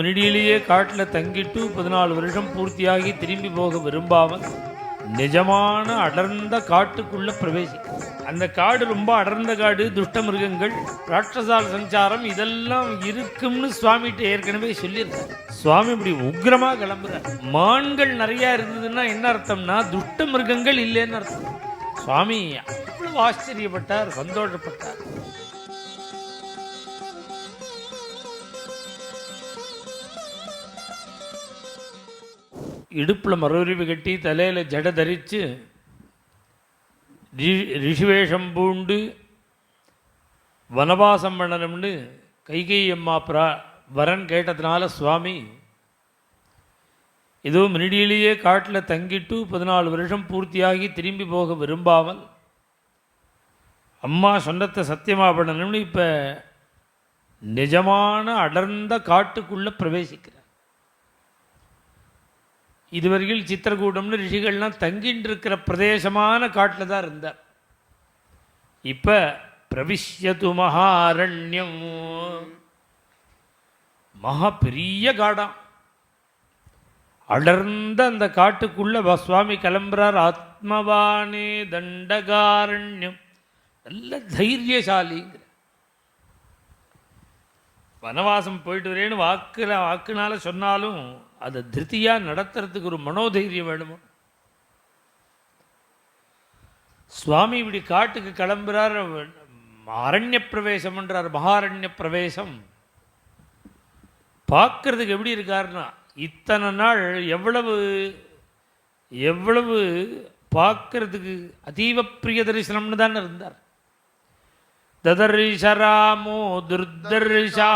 மினிடியிலேயே காட்டில் தங்கிட்டு 14 வருஷம் பூர்த்தியாகி திரும்பி போக விரும்பாமல் நிஜமான அடர்ந்த காட்டுக்குள்ள பிரவேசிக்கும். அந்த காடு ரொம்ப அடர்ந்த காடு, துஷ்ட மிருகங்கள், ராட்சசால் சஞ்சாரம் இதெல்லாம் இருக்கும்னு சுவாமிகிட்ட ஏற்கனவே சொல்லியிருக்காரு. சுவாமி இப்படி உக்ரமா கிளம்புறார். மான்கள் நிறைய இருந்ததுன்னா என்ன அர்த்தம்னா துஷ்ட மிருகங்கள் இல்லைன்னு அர்த்தம். சுவாமி அவ்வளவு ஆச்சரியப்பட்டார், சந்தோஷப்பட்டார். இடுப்பில் மறுவரிவு கட்டி தலையில் ஜட தரித்து ரிஷிவேஷம் பூண்டு வனவாசம் பண்ணணும்னு கைகை அம்மா வரன் கேட்டதுனால சுவாமி ஏதோ மினிடியிலேயே காட்டில் தங்கிட்டு 14 வருஷம் பூர்த்தியாகி திரும்பி போக விரும்பாமல் அம்மா சொன்னத்தை சத்தியமாக பண்ணணும்னு இப்போ நிஜமான அடர்ந்த காட்டுக்குள்ளே பிரவேசிக்கிறார். இதுவரையில் சித்திரகூடம்னு ரிஷிகள்லாம் தங்கிட்டு இருக்கிற பிரதேசமான காட்டில் தான் இருந்தார். இப்போ பிரவிஷ்யது மகாரண்யம், மகா பெரிய காடாம், அடர்ந்த அந்த காட்டுக்குள்ள சுவாமி கிளம்புறார். ஆத்மவானே தண்டகாரண்யம், நல்ல தைரியசாலிங்கிற. வனவாசம் போயிட்டு வரேன்னு வாக்குனால சொன்னாலும் அதை திருப்தியாக நடத்துறதுக்கு ஒரு மனோதைரியம் வேணுமோ. சுவாமி இப்படி காட்டுக்கு கிளம்புறார். அரண்ய பிரவேசம் என்றார். மகாரண்ய பிரவேசம் பார்க்கறதுக்கு எப்படி இருக்காருன்னா இத்தனை நாள் எவ்வளவு எவ்வளவு பார்க்கறதுக்கு அதீவ பிரிய தரிசனம்னு தானே இருந்தார். ததர்ஷராமோ துர்தர்ஷா,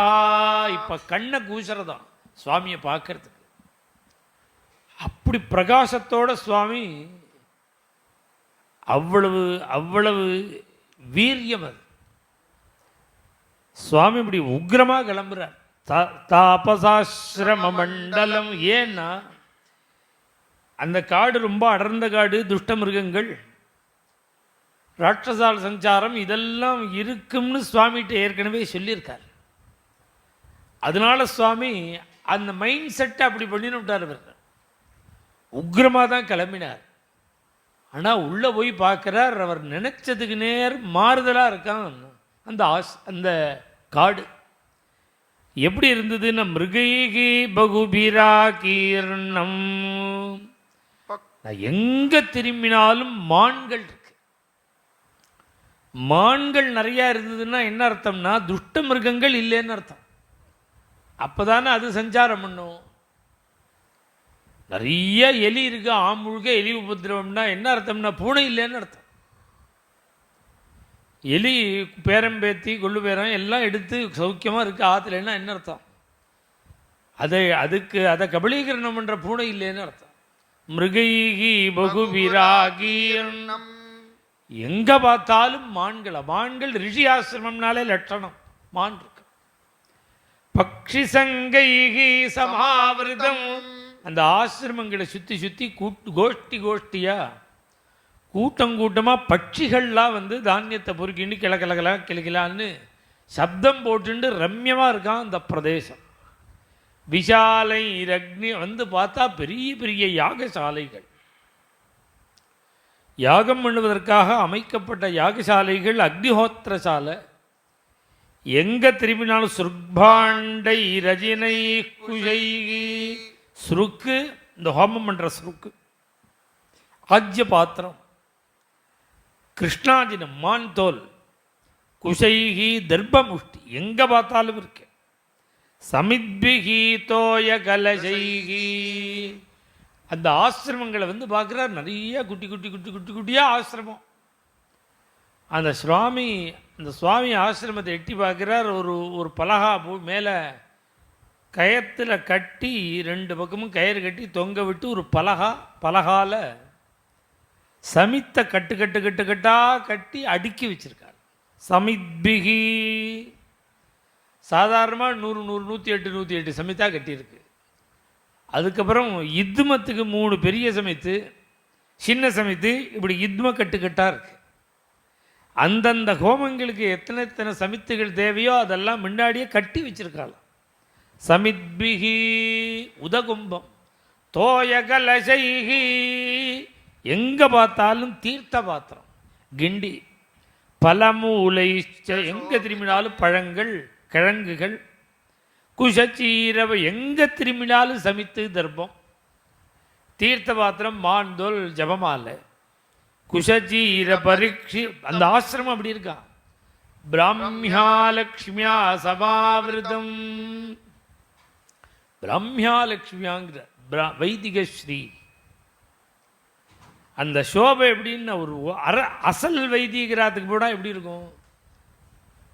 இப்போ கண்ணை கூசுறதான் சுவாமியை பார்க்கறதுக்கு. அப்படி பிரகாசத்தோட சுவாமி, அவ்வளவு அவ்வளவு வீரியம் அது. சுவாமி இப்படி உக்ரமாக கிளம்புறார். தாபசாசிரம மண்டலம். ஏன்னா அந்த காடு ரொம்ப அடர்ந்த காடு, துஷ்ட மிருகங்கள், ராட்சசால் சஞ்சாரம் இதெல்லாம் இருக்கும்னு சுவாமிகிட்ட ஏற்கனவே சொல்லியிருக்கார். அதனால சுவாமி அந்த மைண்ட் செட்டை அப்படி பண்ணின்னு விட்டார். அவர் உக்ரமாக தான் கிளம்பினார். ஆனால் உள்ளே போய் பார்க்குறார், அவர் நினைச்சதுக்கு நேர் மாறுதலாக இருக்கான் அந்த காடு. எப்படி இருந்ததுன்னா மிருகைகி பகுபிரா கீர்ணம், எங்கே திரும்பினாலும் மான்கள் இருக்கு. மான்கள் நிறையா இருந்ததுன்னா என்ன அர்த்தம்னா துஷ்ட மிருகங்கள் இல்லைன்னு அர்த்தம். அப்போதானே அது சஞ்சாரம் பண்ணும். நிறைய எலி இருக்கு, ஆமுழுக எலி உபதிரவம்னா என்ன அர்த்தம்னா பூனை இல்லைன்னு அர்த்தம். எலி பேரம்பேத்தி கொள்ளு பேரம் எல்லாம் எடுத்து சௌக்கியமாக இருக்குது ஆற்றுலன்னா என்ன அர்த்தம்? அதை கபலீகரணம் பண்ணுற பூனை இல்லைன்னு அர்த்தம். மிருகைகி பகுவிராகீர்ணம், எங்கே பார்த்தாலும் மான்கள் ரிஷி ஆசிரமம்னாலே லட்சணம் மான் இருக்கு. பக்ஷி சங்கைகி சமாவிருதம், அந்த ஆசிரமங்களை சுற்றி சுற்றி கோஷ்டியாக கூட்டமாக பட்சிகள்லாம் வந்து தானியத்தை பொறுக்கிண்டு கிளக்கிலான்னு சப்தம் போட்டுண்டு ரம்யமாக இருக்கான் அந்த பிரதேசம். விஷாலை ரக்னி வந்து பார்த்தா பெரிய பெரிய யாகசாலைகள், யாகம் பண்ணுவதற்காக அமைக்கப்பட்ட யாகசாலைகள், அக்னிஹோத்திர சாலை. எங்கே திரும்பினாலும் சுர்பாண்டை ரஜினை குஷை, சுருக்கு இந்த ஹோமம் பண்ணுற சுருக்கு, ஆஜ்ய பாத்திரம், கிருஷ்ணாஜினம் மான் தோல், குஷைகி தர்பமுஷ்டி எங்கே பார்த்தாலும் இருக்கு. சமித்பிகி தோய கலசைகி, அந்த ஆசிரமங்களை வந்து பார்க்குறார். நிறைய குட்டியாக ஆசிரமம். அந்த சுவாமி ஆசிரமத்தை எட்டி பார்க்குறார். ஒரு பலகா மேலே கயத்தில் கட்டி 2 பக்கமும் கயிறு கட்டி தொங்க விட்டு ஒரு பலகால சமித்த கட்டாக கட்டி அடுக்கி வச்சிருக்கார். சமித்பிகி சாதாரணமாக 108 சமித்தா கட்டியிருக்கு. அதுக்கப்புறம் இத்மத்துக்கு 3 பெரிய சமைத்து, சின்ன சமைத்து, இப்படி இத்ம கட்டுக்கட்டாக இருக்கு. அந்தந்த ஹோமங்களுக்கு எத்தனை சமித்துகள் தேவையோ அதெல்லாம் முன்னாடியே கட்டி வச்சிருக்காங்க. சமித்பிகி உதகும்பம் தோயகலசைகி எங்கே பார்த்தாலும் தீர்த்த பாத்திரம் கிண்டி பலமூலை எங்கே திரும்பினாலும் பழங்கள் கிழங்குகள் குஷச்சீரவை எங்கே திரும்பினாலும் சமித்து தர்ப்பம் தீர்த்த பாத்திரம் மாந்தோல் ஜபமாலை குஷச்சீர பரீட்சி அந்த ஆசிரமம் அப்படி இருக்கா பிராமியா லக்ஷ்மியா சபாவிரதம் பிராமியா லக்ஷ்மியாங்கிற வைதிக ஸ்ரீ அந்த சோபை எப்படின்னு ஒரு அசல் வைதிகராத்துக்கு போனால் எப்படி இருக்கும்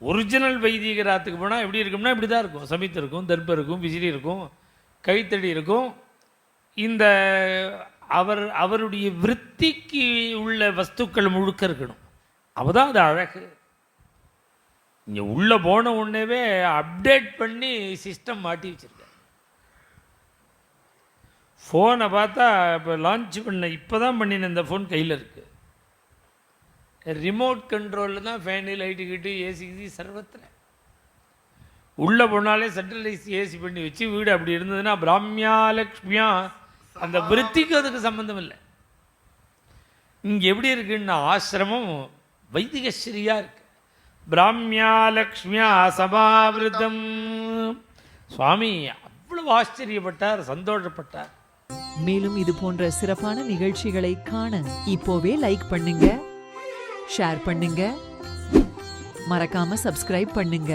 ஒரிஜினல் வைதிகராத்துக்கு போனால் எப்படி இருக்கும்னா இப்படி தான் இருக்கும் சமித்து இருக்கும் தர்ப்பம் இருக்கும் விசிறி இருக்கும் கைத்தடி இருக்கும் இந்த அவருடைய விருத்திக்கு உள்ள வஸ்துக்கள் முழுக்க இருக்கணும் அப்போதான் அது அழகு இங்கே உள்ளே போன உடனேவே அப்டேட் பண்ணி சிஸ்டம் மாட்டி வச்சுருக்க ஃபோனை பார்த்தா இப்போ லான்ச் பண்ண இப்போ தான் பண்ணின இந்த ஃபோன் கையில் இருக்குது ரிமோட் கண்ட்ரோலில் தான் ஃபேனு லைட்டு கிட்டு ஏசி சர்வத்தில் உள்ளே போனாலே சென்ட்ரலைஸ் ஏசி பண்ணி வச்சு வீடு அப்படி இருந்ததுன்னா பிராமியா லக்ஷ்மியா அந்த விருத்திக்கு அதுக்கு சம்பந்தம் இல்லை இங்கே எப்படி இருக்குன்னா ஆசிரமம் வைதிகஸ்ரீயாக இருக்கு பிராமியா லக்ஷ்மியா சபாவிரதம் சுவாமி அவ்வளவு ஆச்சரியப்பட்டார் சந்தோஷப்பட்டார் மேலும் இது போன்ற சிறப்பான நிகழ்ச்சிகளை காண இப்போவே லைக் பண்ணுங்க ஷேர் பண்ணுங்க மறக்காம சப்ஸ்கிரைப் பண்ணுங்க